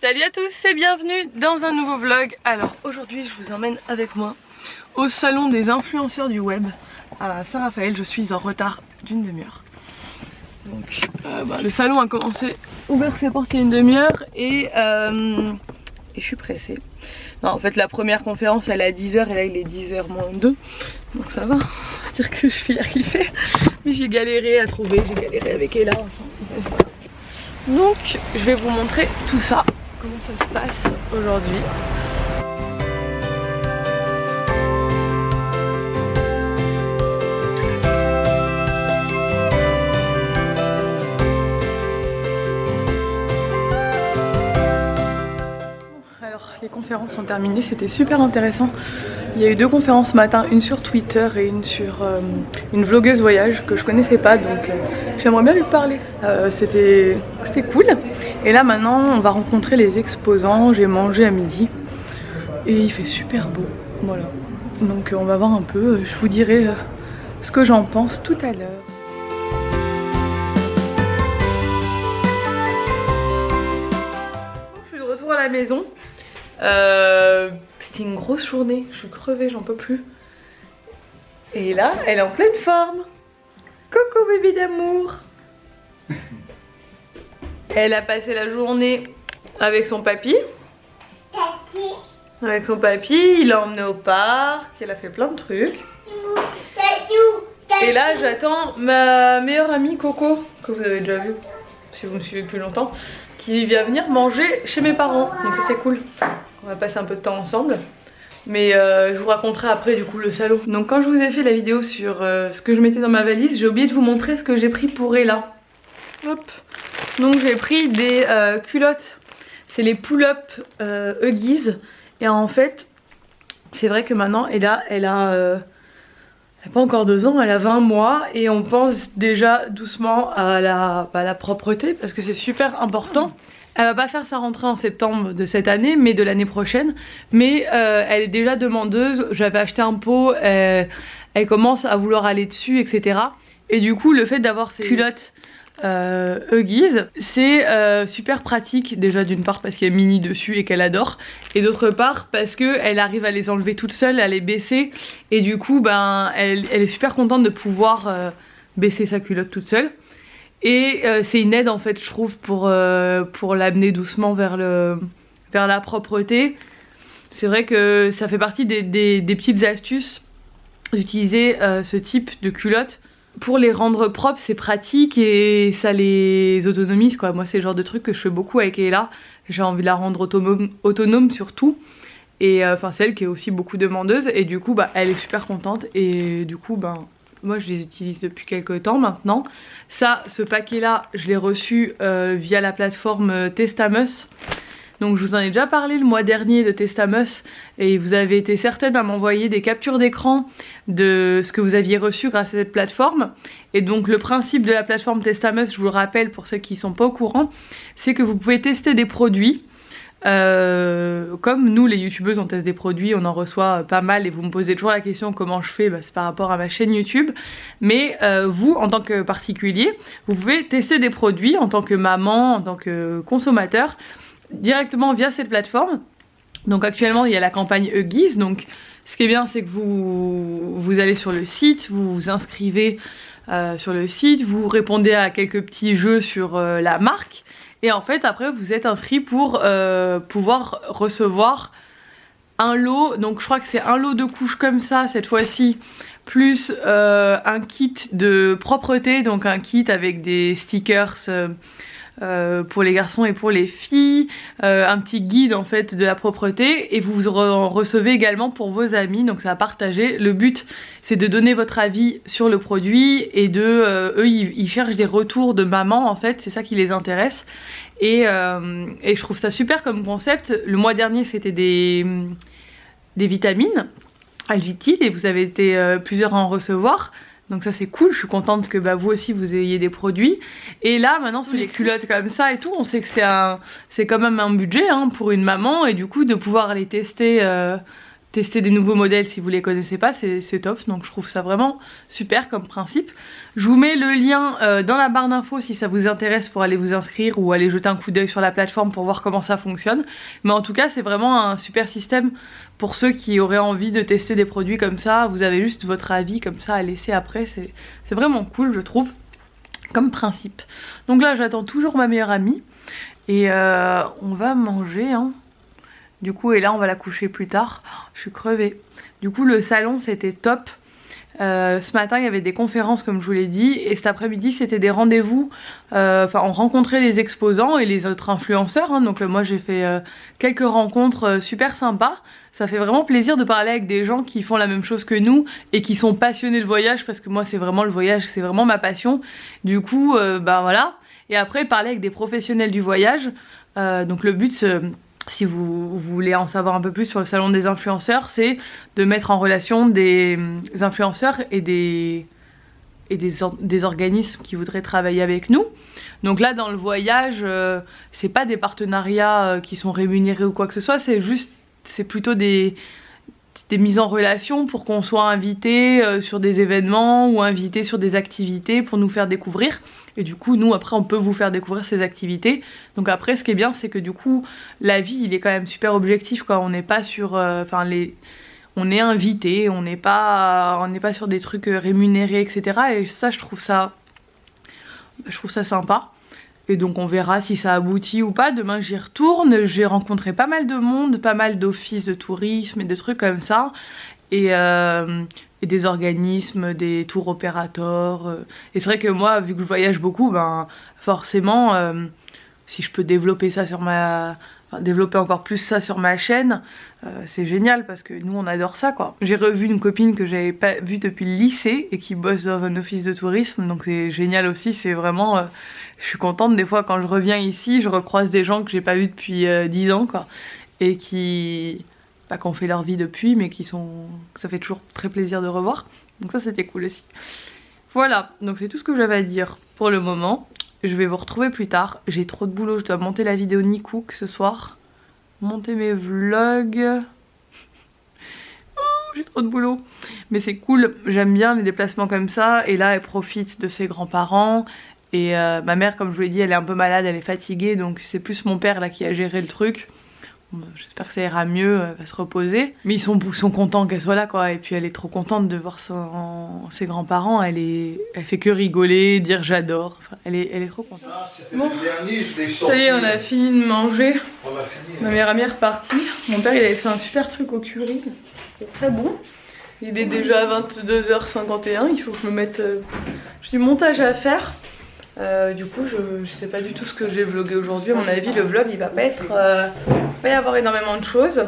Salut à tous et bienvenue dans un nouveau vlog. Alors aujourd'hui je vous emmène avec moi au salon des influenceurs du web à Saint-Raphaël. Je suis en retard d'une demi-heure. Donc le salon a commencé, ouvert ses portes il y a une demi-heure et je suis pressée. Non, en fait la première conférence elle est à 10h et là il est 10h moins 2. Donc ça va, on va dire que je suis arrivée. Mais j'ai galéré à trouver, j'ai galéré avec Ella. Donc je vais vous montrer tout ça, comment ça se passe aujourd'hui. Alors les conférences sont terminées, c'était super intéressant. Il y a eu deux conférences ce matin, une sur Twitter et une sur une vlogueuse voyage que je connaissais pas, donc j'aimerais bien lui parler. C'était cool. Et là maintenant on va rencontrer les exposants, j'ai mangé à midi et il fait super beau, voilà. Donc on va voir un peu, je vous dirai ce que j'en pense tout à l'heure. Je suis de retour à la maison. C'était une grosse journée, je suis crevée, j'en peux plus. Et là, elle est en pleine forme. Coucou bébé d'amour. Elle a passé la journée avec son papy. Avec son papy, il l'a emmené au parc, elle a fait plein de trucs. Et là, j'attends ma meilleure amie Coco, que vous avez déjà vue, si vous me suivez depuis longtemps, qui vient venir manger chez mes parents. Donc ça c'est cool. On va passer un peu de temps ensemble. Mais je vous raconterai après du coup le salon. Donc quand je vous ai fait la vidéo sur ce que je mettais dans ma valise, j'ai oublié de vous montrer ce que j'ai pris pour Ella. Hop. Donc j'ai pris des culottes. C'est les pull-up Huggies. Et en fait, c'est vrai que maintenant Ella, elle a pas encore 2 ans, elle a 20 mois. Et on pense déjà doucement à la propreté parce que c'est super important. Elle va pas faire sa rentrée en septembre de cette année, mais de l'année prochaine. Mais elle est déjà demandeuse. J'avais acheté un pot, elle commence à vouloir aller dessus, etc. Et du coup, le fait d'avoir ces culottes Huggies, c'est super pratique. Déjà d'une part parce qu'il y a Mini dessus et qu'elle adore. Et d'autre part parce qu'elle arrive à les enlever toute seule, à les baisser. Et du coup, ben, elle est super contente de pouvoir baisser sa culotte toute seule. Et c'est une aide en fait je trouve pour l'amener doucement vers la propreté. C'est vrai que ça fait partie des petites astuces d'utiliser ce type de culottes. Pour les rendre propres c'est pratique et ça les autonomise quoi. Moi c'est le genre de truc que je fais beaucoup avec Ella. J'ai envie de la rendre autonome surtout. Et enfin c'est elle qui est aussi beaucoup demandeuse et du coup bah, elle est super contente et du coup ben... Moi je les utilise depuis quelques temps maintenant. Ça, ce paquet là, je l'ai reçu via la plateforme Testamus. Donc je vous en ai déjà parlé le mois dernier de Testamus. Et vous avez été certaines à m'envoyer des captures d'écran de ce que vous aviez reçu grâce à cette plateforme. Et donc le principe de la plateforme Testamus, je vous le rappelle pour ceux qui ne sont pas au courant, c'est que vous pouvez tester des produits. Comme nous les youtubeuses on teste des produits, on en reçoit pas mal et vous me posez toujours la question comment je fais, bah, c'est par rapport à ma chaîne YouTube. Mais vous en tant que particulier, vous pouvez tester des produits en tant que maman, en tant que consommateur, directement via cette plateforme. Donc actuellement il y a la campagne Huggies, donc ce qui est bien c'est que vous allez sur le site, vous vous inscrivez sur le site, vous répondez à quelques petits jeux sur la marque. Et en fait après vous êtes inscrit pour pouvoir recevoir un lot, donc je crois que c'est un lot de couches comme ça cette fois-ci, plus un kit de propreté, donc un kit avec des stickers pour les garçons et pour les filles, un petit guide en fait de la propreté et vous en recevez également pour vos amis, donc ça va partager. Le but c'est de donner votre avis sur le produit et eux ils cherchent des retours de maman en fait, c'est ça qui les intéresse et je trouve ça super comme concept. Le mois dernier c'était des vitamines Alvitil et vous avez été plusieurs à en recevoir. Donc ça c'est cool, je suis contente que bah, vous aussi vous ayez des produits. Et là maintenant c'est les culottes comme ça et tout, on sait que c'est quand même un budget hein, pour une maman. Et du coup de pouvoir les tester tester des nouveaux modèles si vous les connaissez pas, c'est top. Donc je trouve ça vraiment super comme principe. Je vous mets le lien dans la barre d'infos si ça vous intéresse pour aller vous inscrire ou aller jeter un coup d'œil sur la plateforme pour voir comment ça fonctionne. Mais en tout cas c'est vraiment un super système pour ceux qui auraient envie de tester des produits comme ça. Vous avez juste votre avis comme ça à laisser après, c'est vraiment cool je trouve comme principe. Donc là j'attends toujours ma meilleure amie et on va manger hein. Du coup, et là on va la coucher plus tard. Je suis crevée. Du coup le salon c'était top. Ce matin il y avait des conférences comme je vous l'ai dit. Et cet après-midi c'était des rendez-vous. Enfin on rencontrait les exposants et les autres influenceurs hein. Donc moi j'ai fait quelques rencontres super sympas. Ça fait vraiment plaisir de parler avec des gens qui font la même chose que nous. Et qui sont passionnés de voyage. Parce que moi c'est vraiment le voyage, c'est vraiment ma passion. Du coup bah voilà. Et après parler avec des professionnels du voyage. Donc le but si vous voulez en savoir un peu plus sur le salon des influenceurs, c'est de mettre en relation des influenceurs et des organismes qui voudraient travailler avec nous. Donc là dans le voyage, c'est pas des partenariats qui sont rémunérés ou quoi que ce soit, c'est plutôt des mises en relation pour qu'on soit invité sur des événements ou invité sur des activités pour nous faire découvrir. Et du coup nous après on peut vous faire découvrir ces activités. Donc après ce qui est bien c'est que du coup l'avis il est quand même super objectif quoi. On n'est pas sur on est invité, on n'est pas sur des trucs rémunérés etc. Et ça je trouve ça sympa. Et donc on verra si ça aboutit ou pas. Demain j'y retourne, j'ai rencontré pas mal de monde, pas mal d'offices de tourisme et de trucs comme ça. Et des organismes, des tours opérateurs. Et c'est vrai que moi, vu que je voyage beaucoup, ben forcément, si je peux développer ça sur développer encore plus ça sur ma chaîne, c'est génial parce que nous on adore ça quoi. J'ai revu une copine que j'avais pas vue depuis le lycée et qui bosse dans un office de tourisme, donc c'est génial aussi, c'est vraiment... je suis contente des fois quand je reviens ici, je recroise des gens que j'ai pas vus depuis 10 ans quoi, et qui ont fait leur vie depuis, mais ça fait toujours très plaisir de revoir, donc ça c'était cool aussi. Voilà, donc c'est tout ce que j'avais à dire pour le moment. Je vais vous retrouver plus tard. J'ai trop de boulot, je dois monter la vidéo Nicook ce soir. Monter mes vlogs. Oh, j'ai trop de boulot. Mais c'est cool, j'aime bien les déplacements comme ça. Et là, elle profite de ses grands-parents. Et ma mère, comme je vous l'ai dit, elle est un peu malade, elle est fatiguée. Donc c'est plus mon père là qui a géré le truc. J'espère que ça ira mieux, elle va se reposer. Mais ils sont contents qu'elle soit là quoi. Et puis elle est trop contente de voir ses grands-parents. Elle fait que rigoler, dire j'adore. Enfin, elle est trop contente. Bon, ça y est, on a fini de manger. Ma meilleure amie est repartie. Mon père il avait fait un super truc au curry. C'est très bon. Il est déjà 22h51. Il faut que je me mette... J'ai du montage à faire. Du coup je sais pas du tout ce que j'ai vlogué aujourd'hui. À mon avis le vlog il va pas être... il va y avoir énormément de choses.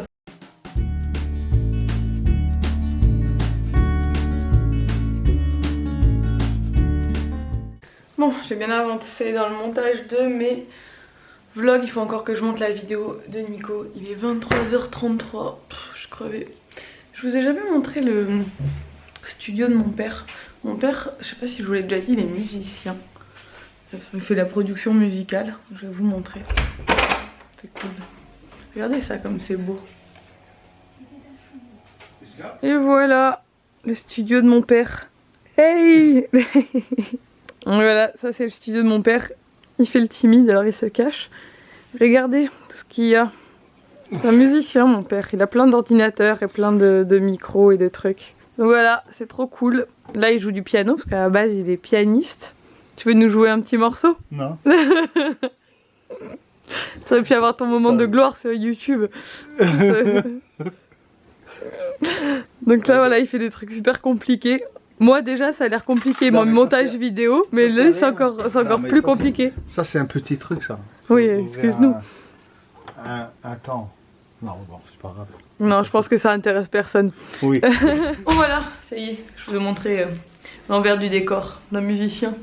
Bon j'ai bien avancé dans le montage de mes vlogs. Il faut encore que je monte la vidéo de Nico. Il est 23h33. Je suis crevée. Je vous ai jamais montré le studio de mon père. Mon père, je sais pas si je vous l'ai déjà dit, il est musicien. Il fait la production musicale, je vais vous montrer. C'est cool. Regardez ça comme c'est beau. Et voilà, le studio de mon père. Hey. Voilà, ça c'est le studio de mon père. Il fait le timide, alors il se cache. Regardez tout ce qu'il y a. C'est un musicien mon père, il a plein d'ordinateurs et plein de micros et de trucs. Donc voilà, c'est trop cool. Là il joue du piano, parce qu'à la base il est pianiste. Tu veux nous jouer un petit morceau? Non. Ça aurait pu avoir ton moment de gloire sur YouTube. Donc là voilà, il fait des trucs super compliqués. Moi déjà ça a l'air compliqué, mon montage vidéo, mais là c'est encore plus compliqué. Ça c'est un petit truc ça. Oui, excuse-nous. Attends. Non, bon, c'est pas grave. Non, je pense que ça intéresse personne. Oui. Bon voilà, ça y est, je vous ai montré l'envers du décor d'un musicien.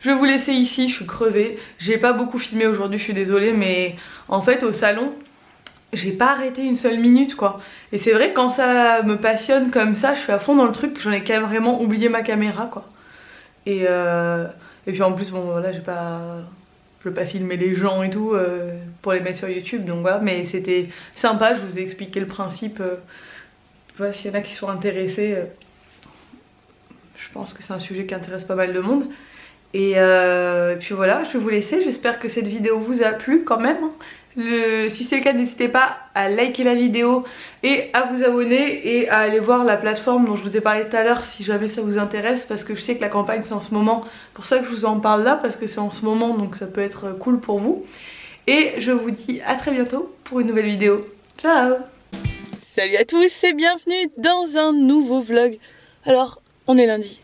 Je vais vous laisser ici, je suis crevée. J'ai pas beaucoup filmé aujourd'hui, je suis désolée, mais en fait au salon, j'ai pas arrêté une seule minute quoi. Et c'est vrai que quand ça me passionne comme ça, je suis à fond dans le truc, j'en ai quand même vraiment oublié ma caméra quoi. Et puis en plus bon voilà, je veux pas filmer les gens et tout pour les mettre sur YouTube, donc voilà, mais c'était sympa, je vous ai expliqué le principe voilà, s'il y en a qui sont intéressés, je pense que c'est un sujet qui intéresse pas mal de monde. Et puis voilà, je vais vous laisser. J'espère que cette vidéo vous a plu quand même. Si c'est le cas, n'hésitez pas à liker la vidéo et à vous abonner et à aller voir la plateforme dont je vous ai parlé tout à l'heure si jamais ça vous intéresse, parce que je sais que la campagne c'est en ce moment, pour ça que je vous en parle là, parce que c'est en ce moment donc ça peut être cool pour vous. Et je vous dis à très bientôt pour une nouvelle vidéo. Ciao! Salut à tous et bienvenue dans un nouveau vlog. Alors, on est lundi.